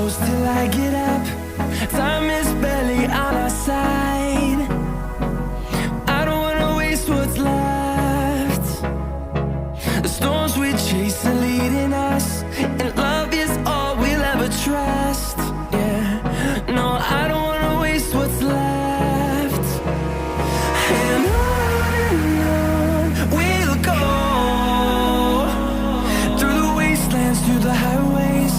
close till I get up. Time is barely on our side. I don't wanna waste what's left. The storms we chase are leading us, and love is all we'll ever trust. Yeah, no, I don't wanna waste what's left. And on we'll go, through the wastelands, through the highways,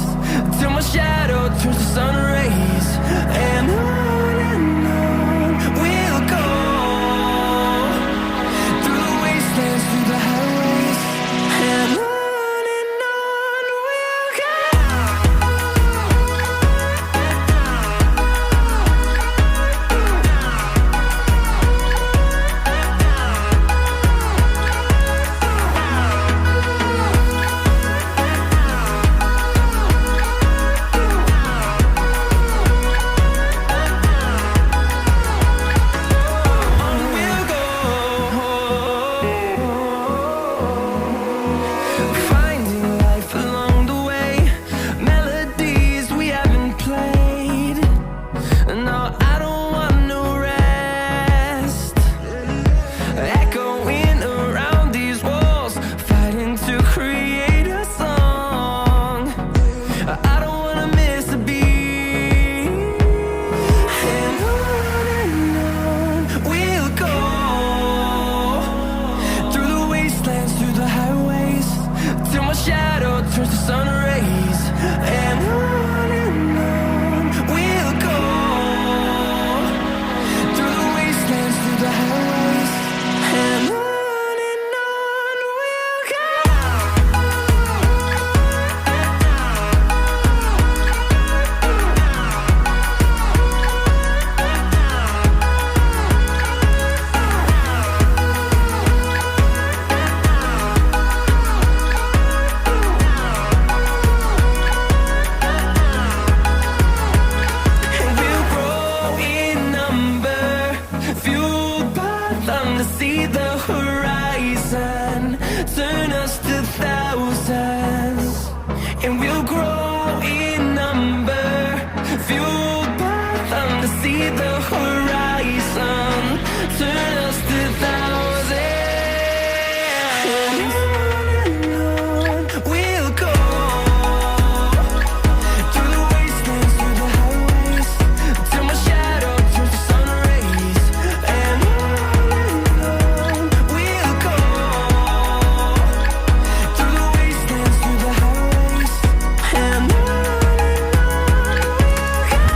till my shadow turns to sun rays. And on we'll go, through the wastelands, through the highways, and on we'll go. Finding life along the way, melodies we haven't played. No, I don't want no rest. Echoing around these walls, fighting to create a song. I don't wanna miss a beat. And on we'll go, through the wastelands, through the highways, till my shadow turns to sun rays. And on we'll go, through the wastelands, through the highways, and on we'll go. And we'll grow in number, fueled by them to see the horizon, turn us to thousands. And we'll grow in number, fueled by them to see the horizon, turn us to thousands. And on we'll go, through the wastelands, through the highways, till my shadow turns to sun rays. And on we'll go, through the wastelands, through the highways, and on we'll go.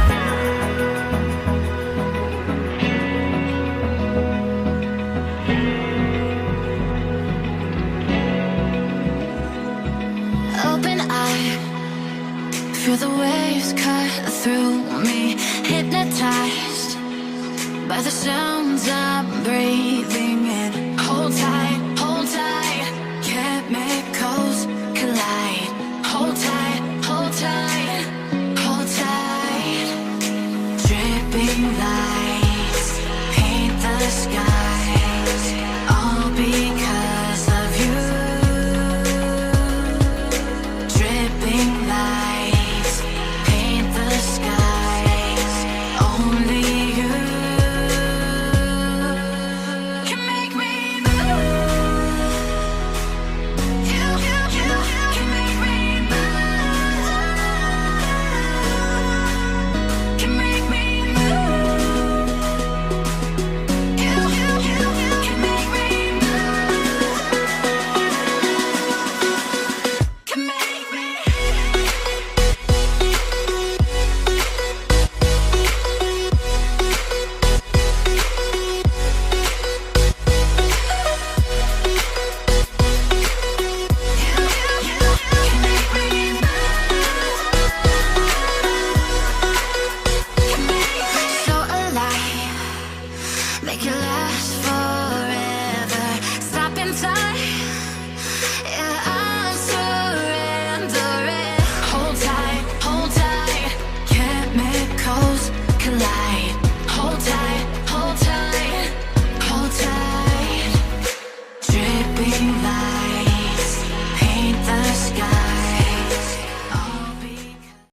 Open eye, feel the waves cut through me, hypnotized by the sounds I'm breathing in. Hold tight.